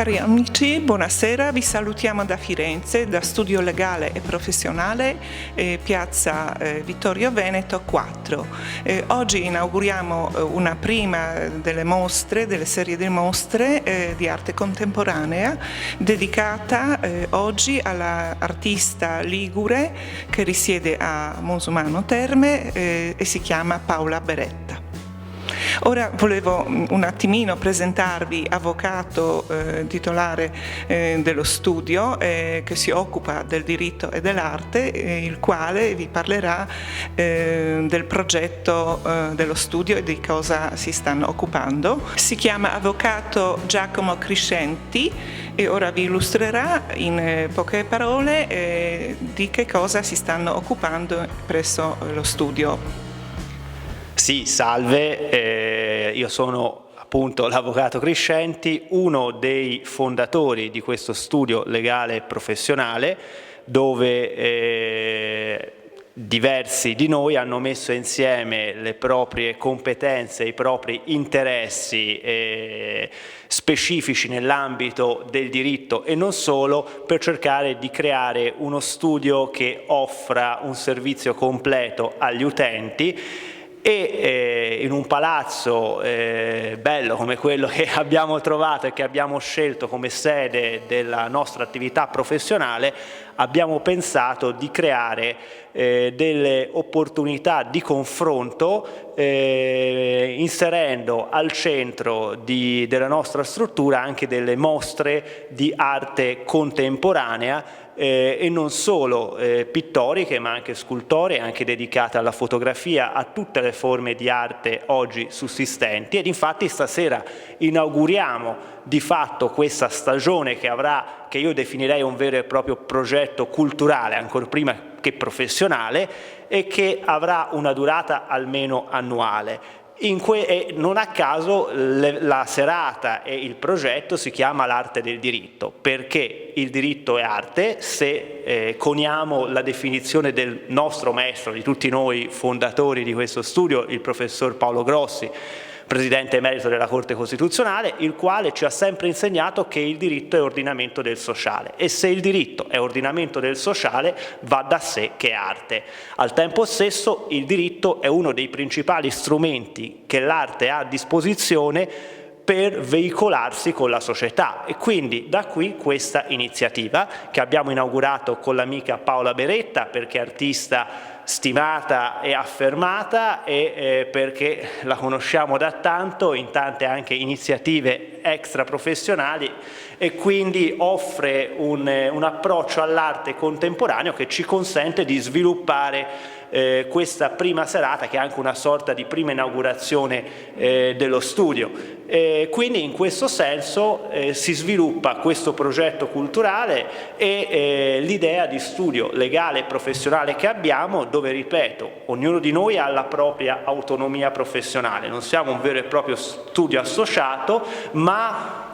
Cari amici, buonasera, vi salutiamo da Firenze, da Studio Legale e Professionale, piazza Vittorio Veneto 4. Oggi inauguriamo una prima delle mostre, delle serie di mostre di arte contemporanea, dedicata oggi all'artista ligure che risiede a Mosumano Terme e si chiama Paola Beretta. Ora volevo un attimino presentarvi avvocato titolare dello studio che si occupa del diritto e dell'arte, il quale vi parlerà del progetto dello studio e di cosa si stanno occupando. Si chiama avvocato Giacomo Criscenti e ora vi illustrerà in poche parole di che cosa si stanno occupando presso lo studio. Sì, salve, io sono appunto l'avvocato Criscenti, uno dei fondatori di questo studio legale professionale dove diversi di noi hanno messo insieme le proprie competenze, i propri interessi specifici nell'ambito del diritto e non solo, per cercare di creare uno studio che offra un servizio completo agli utenti e in un palazzo bello come quello che abbiamo trovato e che abbiamo scelto come sede della nostra attività professionale, abbiamo pensato di creare delle opportunità di confronto inserendo al centro della nostra struttura anche delle mostre di arte contemporanea e non solo pittoriche ma anche scultoree, anche dedicate alla fotografia, a tutte le forme di arte oggi sussistenti. Ed infatti stasera inauguriamo di fatto questa stagione che io definirei un vero e proprio progetto culturale, ancora prima che professionale, e che avrà una durata almeno annuale. E non a caso la serata e il progetto si chiama l'arte del diritto, perché il diritto è arte. Se coniamo la definizione del nostro maestro, di tutti noi fondatori di questo studio, il professor Paolo Grossi, presidente emerito della Corte Costituzionale, il quale ci ha sempre insegnato che il diritto è ordinamento del sociale, e se il diritto è ordinamento del sociale va da sé che è arte. Al tempo stesso il diritto è uno dei principali strumenti che l'arte ha a disposizione per veicolarsi con la società, e quindi da qui questa iniziativa che abbiamo inaugurato con l'amica Paola Beretta, perché è artista stimata e affermata e perché la conosciamo da tanto in tante anche iniziative extra professionali, e quindi offre un approccio all'arte contemporaneo che ci consente di sviluppare questa prima serata, che è anche una sorta di prima inaugurazione dello studio. Quindi in questo senso si sviluppa questo progetto culturale e l'idea di studio legale e professionale che abbiamo, dove, ripeto, ognuno di noi ha la propria autonomia professionale, non siamo un vero e proprio studio associato, ma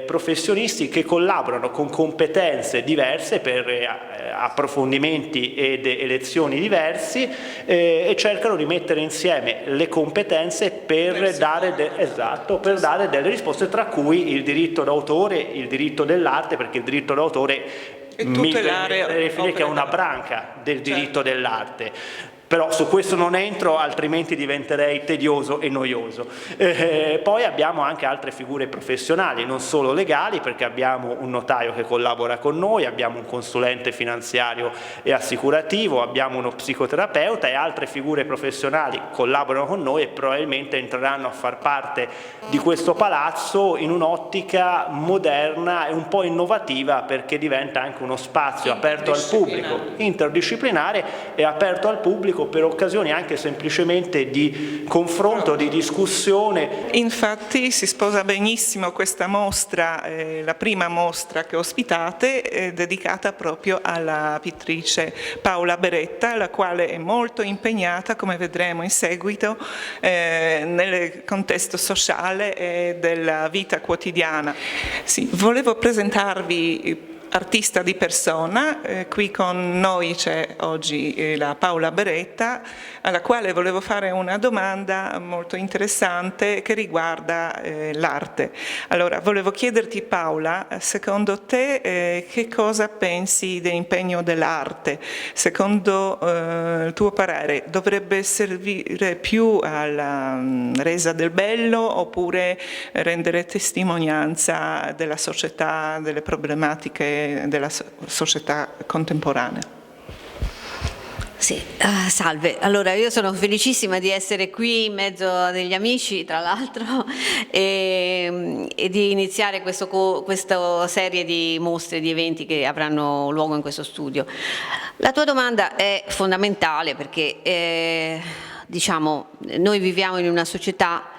professionisti che collaborano con competenze diverse per approfondimenti ed lezioni diversi e cercano di mettere insieme le competenze per dare delle risposte, tra cui il diritto d'autore, il diritto dell'arte, perché il diritto d'autore definire che è una branca del diritto dell'arte. Però su questo non entro, altrimenti diventerei tedioso e noioso. Poi abbiamo anche altre figure professionali, non solo legali, perché abbiamo un notaio che collabora con noi, abbiamo un consulente finanziario e assicurativo, abbiamo uno psicoterapeuta, e altre figure professionali collaborano con noi e probabilmente entreranno a far parte di questo palazzo in un'ottica moderna e un po' innovativa, perché diventa anche uno spazio aperto al pubblico, interdisciplinare e aperto al pubblico, per occasioni anche semplicemente di confronto, di discussione. Infatti si sposa benissimo questa mostra, la prima mostra che ospitate, dedicata proprio alla pittrice Paola Beretta, la quale è molto impegnata, come vedremo in seguito, nel contesto sociale e della vita quotidiana. Sì, volevo presentarvi artista di persona. Qui con noi c'è oggi la Paola Beretta, alla quale volevo fare una domanda molto interessante che riguarda l'arte. Allora, volevo chiederti, Paola, secondo te che cosa pensi dell'impegno dell'arte? Secondo il tuo parere dovrebbe servire più alla resa del bello oppure rendere testimonianza della società, delle problematiche della società contemporanea? Sì, salve. Allora, io sono felicissima di essere qui in mezzo a degli amici, tra l'altro, e di iniziare questa serie di mostre, di eventi che avranno luogo in questo studio. La tua domanda è fondamentale perché, diciamo, noi viviamo in una società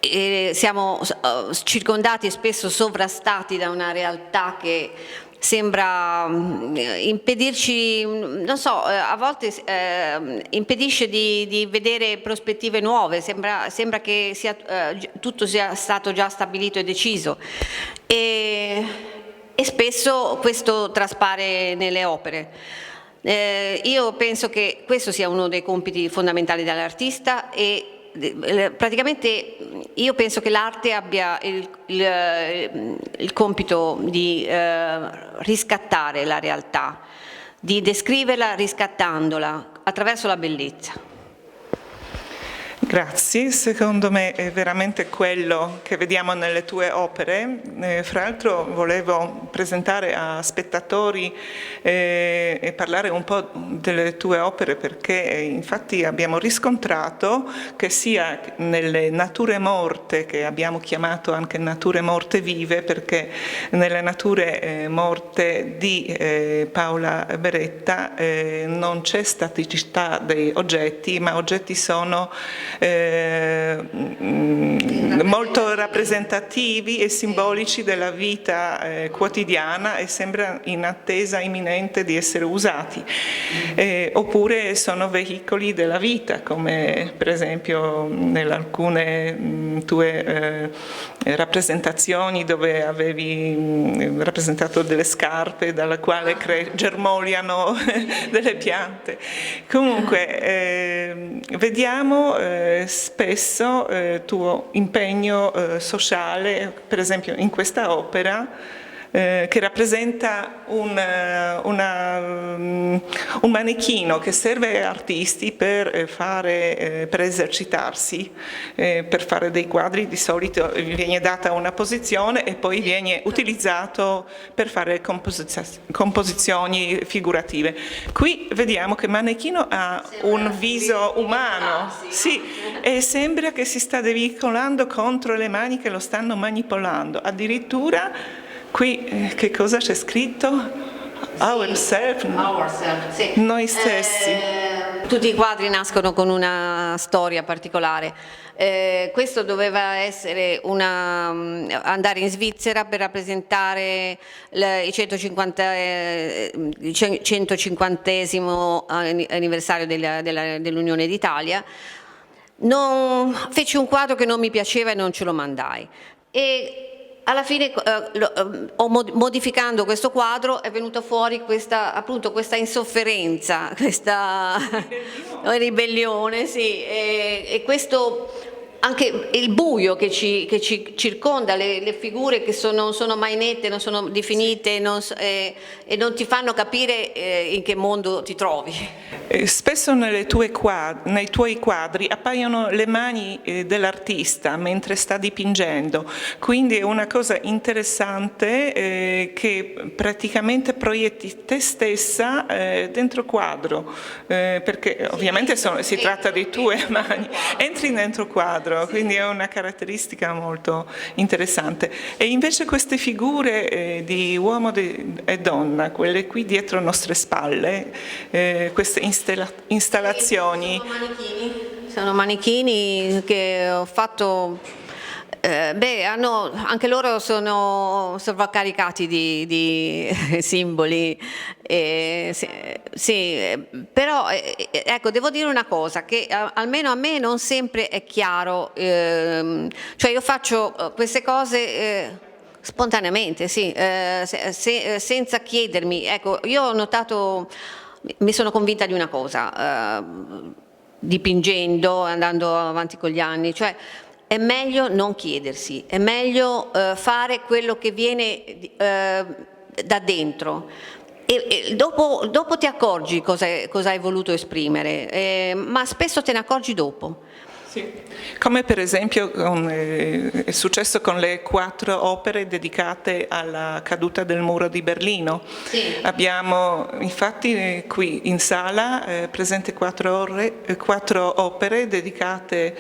e siamo circondati e spesso sovrastati da una realtà che sembra impedirci, non so, a volte impedisce di vedere prospettive nuove, sembra che tutto sia stato già stabilito e deciso e spesso questo traspare nelle opere. Io penso che questo sia uno dei compiti fondamentali dell'artista e praticamente io penso che l'arte abbia il compito di riscattare la realtà, di descriverla riscattandola attraverso la bellezza. Grazie, secondo me è veramente quello che vediamo nelle tue opere. Fra l'altro volevo presentare a spettatori e parlare un po' delle tue opere perché infatti abbiamo riscontrato che sia nelle nature morte, che abbiamo chiamato anche nature morte vive, perché nelle nature morte di Paola Beretta non c'è staticità dei oggetti, ma oggetti sono molto rappresentativi e simbolici della vita quotidiana e sembra in attesa imminente di essere usati, oppure sono veicoli della vita, come per esempio in alcune tue rappresentazioni dove avevi rappresentato delle scarpe dalla quale germogliano delle piante. Comunque vediamo spesso tuo impegno sociale, per esempio in questa opera che rappresenta un manichino che serve agli artisti per esercitarsi, per fare dei quadri. Di solito viene data una posizione e poi viene utilizzato per fare composizioni figurative. Qui vediamo che il manichino ha un viso umano, sì, e sembra che si sta devicolando contro le mani che lo stanno manipolando. Addirittura qui che cosa c'è scritto? Ourselves, sì. Noi stessi. Tutti i quadri nascono con una storia particolare. Questo doveva essere andare in Svizzera per rappresentare il 150esimo anniversario dell'Unione d'Italia. Feci un quadro che non mi piaceva e non ce lo mandai. E alla fine, modificando questo quadro, è venuta fuori questa insofferenza, questa ribellione, sì, e questo anche il buio che ci circonda, le figure che non sono mai nette, non sono definite, e non ti fanno capire in che mondo ti trovi. Spesso nei tuoi quadri appaiono le mani dell'artista mentre sta dipingendo, quindi è una cosa interessante che praticamente proietti te stessa dentro quadro, perché ovviamente si tratta di tue mani, entri dentro quadro, quindi è una caratteristica molto interessante. E invece queste figure di uomo e donna, quelle qui dietro le nostre spalle, queste installazioni. Sono manichini che ho fatto, anche loro sono sovraccaricati di simboli, sì, però ecco, devo dire una cosa, che almeno a me non sempre è chiaro, cioè io faccio queste cose Spontaneamente, sì, senza chiedermi. Ecco, io ho notato, mi sono convinta di una cosa, dipingendo, andando avanti con gli anni, cioè è meglio non chiedersi, è meglio fare quello che viene da dentro. E dopo ti accorgi cosa hai voluto esprimere, ma spesso te ne accorgi dopo. Sì. Come per esempio è successo con le 4 opere dedicate alla caduta del muro di Berlino. Sì. Abbiamo infatti qui in sala presente 4 opere dedicate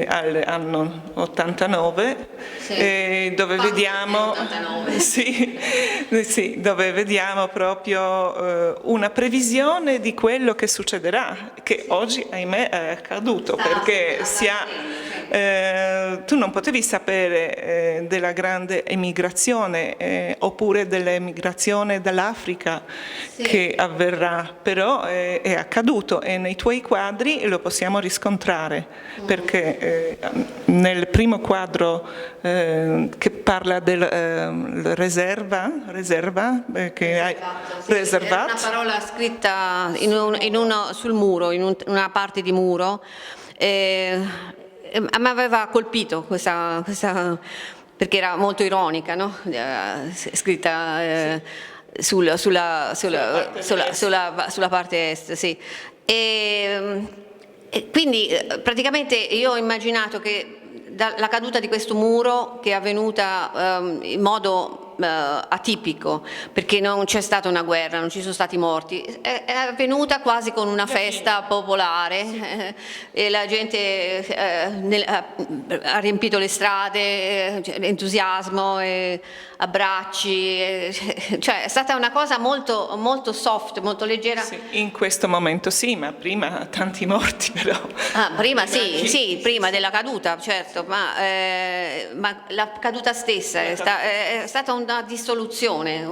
all'anno 89, sì. dove vediamo 89. sì, dove vediamo proprio una previsione di quello che succederà, che oggi ahimè è accaduto, perché tu non potevi sapere della grande emigrazione oppure dell'emigrazione dall'Africa che avverrà, però è accaduto e nei tuoi quadri lo possiamo riscontrare, perché nel primo quadro che parla del riserva che hai riservato, è una parola scritta sul muro, in una parte di muro. Mi aveva colpito questa perché era molto ironica, no? Scritta sulla parte est, sì. E quindi praticamente io ho immaginato che la caduta di questo muro, che è avvenuta in modo atipico, perché non c'è stata una guerra, non ci sono stati morti, è avvenuta quasi con una festa popolare, e la gente ha riempito le strade, entusiasmo, abbracci, cioè è stata una cosa molto, molto soft, molto leggera. Sì, in questo momento sì, ma prima tanti morti però. Prima sì, prima della caduta, certo, ma la caduta stessa è stata una dissoluzione.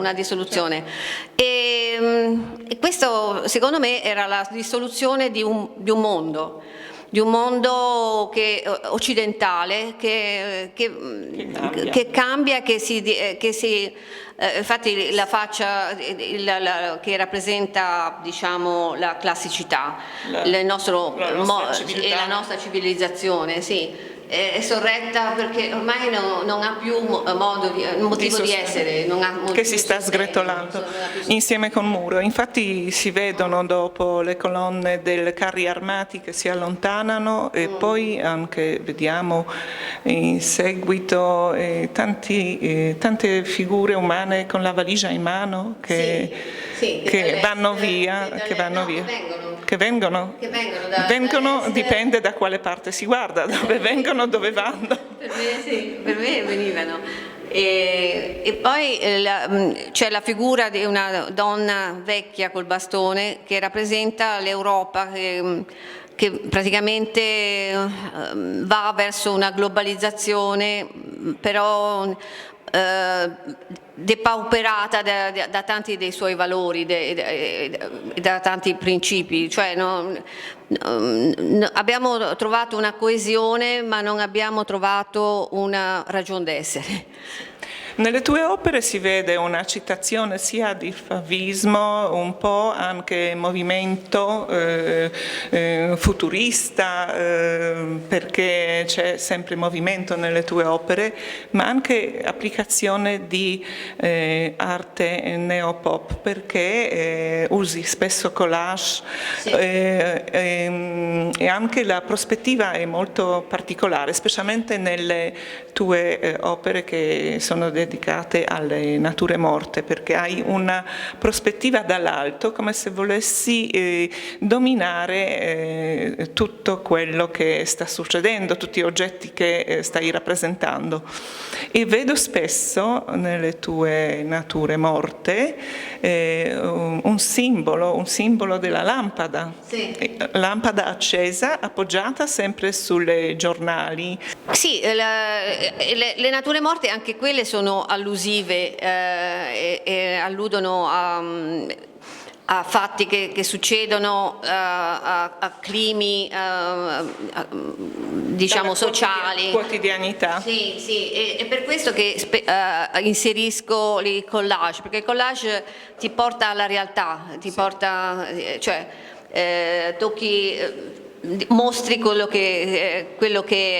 E questo secondo me era la dissoluzione di un mondo. Di un mondo occidentale che cambia, che si infatti la faccia che rappresenta, diciamo, la classicità, la nostra civilizzazione, sì, è sorretta perché ormai non ha più motivo di essere, che si sta sgretolando insieme col muro. Infatti si vedono dopo le colonne dei carri armati che si allontanano e poi anche vediamo in seguito tante figure umane con la valigia in mano che vanno via, che vengono, dipende da quale parte si guarda, dove vengono, dove vanno. Per me venivano. E poi c'è la figura di una donna vecchia col bastone che rappresenta l'Europa che praticamente va verso una globalizzazione, però depauperata da tanti dei suoi valori, da tanti principi, cioè abbiamo trovato una coesione ma non abbiamo trovato una ragion d'essere. Nelle tue opere si vede una citazione sia di favismo, un po' anche movimento futurista, perché c'è sempre movimento nelle tue opere, ma anche applicazione di arte neopop, perché usi spesso collage, sì. E anche la prospettiva è molto particolare, specialmente nelle tue opere che sono dedicate alle nature morte, perché hai una prospettiva dall'alto, come se volessi dominare tutto quello che sta succedendo, tutti gli oggetti che stai rappresentando. E vedo spesso nelle tue nature morte un simbolo della lampada, sì. Lampada accesa, appoggiata sempre sulle giornali. Sì, le nature morte anche quelle sono allusive e alludono a fatti che succedono, a climi diciamo sociali. Quotidianità. Sì, sì, è per questo che inserisco i collage, perché il collage ti porta alla realtà, ti porta, cioè tocchi, mostri quello che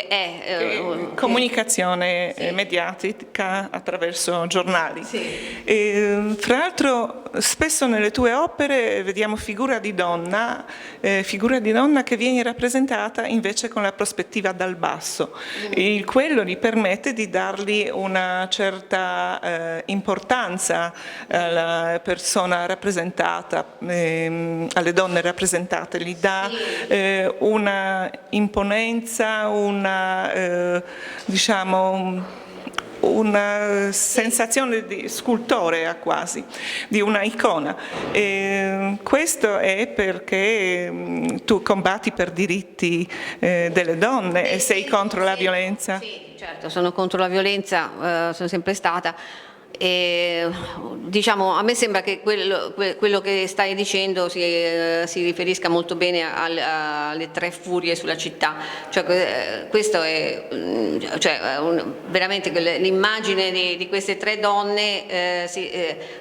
è. Comunicazione mediatica attraverso giornali. Sì. Fra l'altro spesso nelle tue opere vediamo figura di donna che viene rappresentata invece con la prospettiva dal basso. Quello gli permette di dargli una certa importanza alla persona rappresentata, alle donne rappresentate, gli dà una imponenza, una sensazione di scultore quasi, di una icona. Questo è perché tu combatti per diritti delle donne e sei contro la violenza. Sì, certo, sono contro la violenza, sono sempre stata. E, diciamo, a me sembra che quello che stai dicendo si riferisca molto bene alle tre furie sulla città, cioè questo è veramente l'immagine di queste tre donne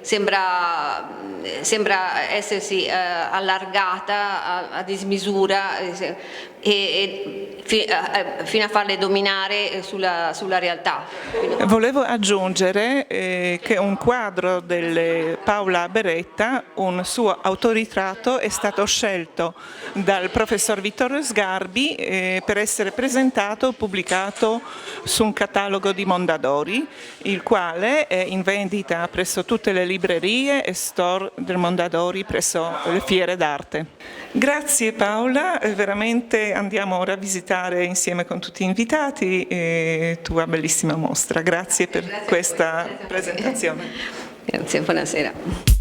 sembra essersi allargata a dismisura fino a farle dominare sulla realtà. Volevo aggiungere che un quadro di Paola Beretta, un suo autoritratto, è stato scelto dal professor Vittorio Sgarbi per essere presentato, pubblicato su un catalogo di Mondadori, il quale è in vendita presso tutte le librerie e store del Mondadori presso le fiere d'arte. Grazie Paola, veramente andiamo ora a visitare insieme con tutti gli invitati tua bellissima mostra. Grazie per questa presentazione. Grazie, buonasera.